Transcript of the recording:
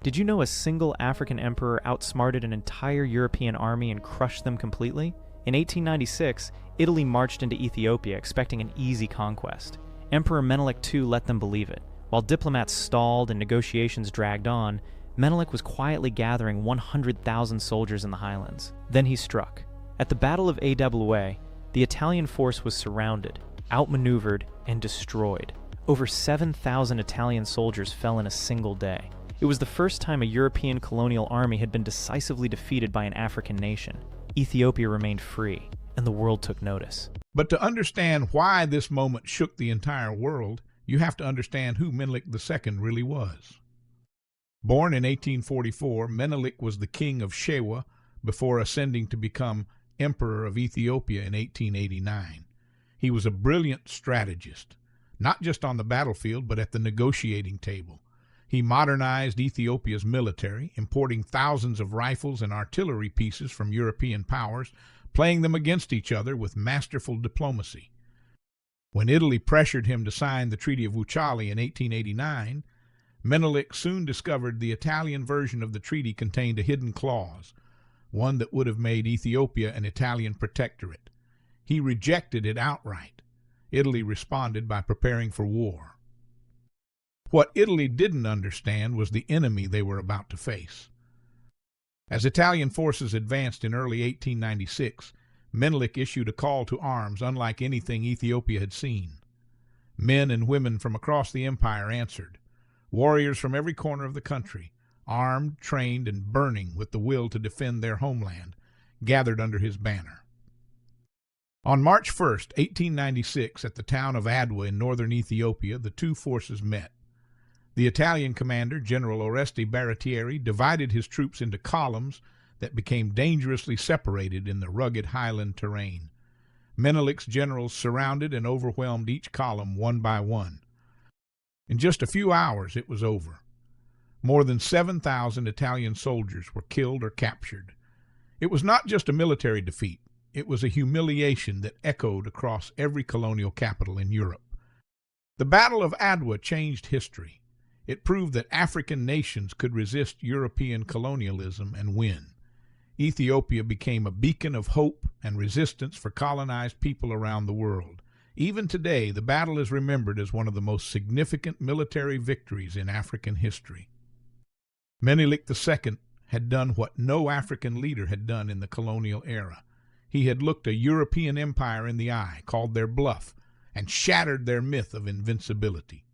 Did you know a single African emperor outsmarted an entire European army and crushed them completely? In 1896, Italy marched into Ethiopia expecting an easy conquest. Emperor Menelik II let them believe it. While diplomats stalled and negotiations dragged on, Menelik was quietly gathering 100,000 soldiers in the highlands. Then he struck. At the Battle of Adwa, the Italian force was surrounded, outmaneuvered, and destroyed. Over 7,000 Italian soldiers fell in a single day. It was the first time a European colonial army had been decisively defeated by an African nation. Ethiopia remained free, and the world took notice. But to understand why this moment shook the entire world, you have to understand who Menelik II really was. Born in 1844, Menelik was the king of Shewa before ascending to become Emperor of Ethiopia in 1889. He was a brilliant strategist, not just on the battlefield, but at the negotiating table. He modernized Ethiopia's military, importing thousands of rifles and artillery pieces from European powers, playing them against each other with masterful diplomacy. When Italy pressured him to sign the Treaty of Wuchale in 1889, Menelik soon discovered the Italian version of the treaty contained a hidden clause, one that would have made Ethiopia an Italian protectorate. He rejected it outright. Italy responded by preparing for war. What Italy didn't understand was the enemy they were about to face. As Italian forces advanced in early 1896, Menelik issued a call to arms unlike anything Ethiopia had seen. Men and women from across the empire answered. Warriors from every corner of the country, armed, trained, and burning with the will to defend their homeland, gathered under his banner. On March 1st, 1896, at the town of Adwa in northern Ethiopia, the two forces met. The Italian commander, General Oreste Baratieri, divided his troops into columns that became dangerously separated in the rugged highland terrain. Menelik's generals surrounded and overwhelmed each column one by one. In just a few hours, it was over. More than 7,000 Italian soldiers were killed or captured. It was not just a military defeat. It was a humiliation that echoed across every colonial capital in Europe. The Battle of Adwa changed history. It proved that African nations could resist European colonialism and win. Ethiopia became a beacon of hope and resistance for colonized people around the world. Even today, the battle is remembered as one of the most significant military victories in African history. Menelik II had done what no African leader had done in the colonial era. He had looked a European empire in the eye, called their bluff, and shattered their myth of invincibility.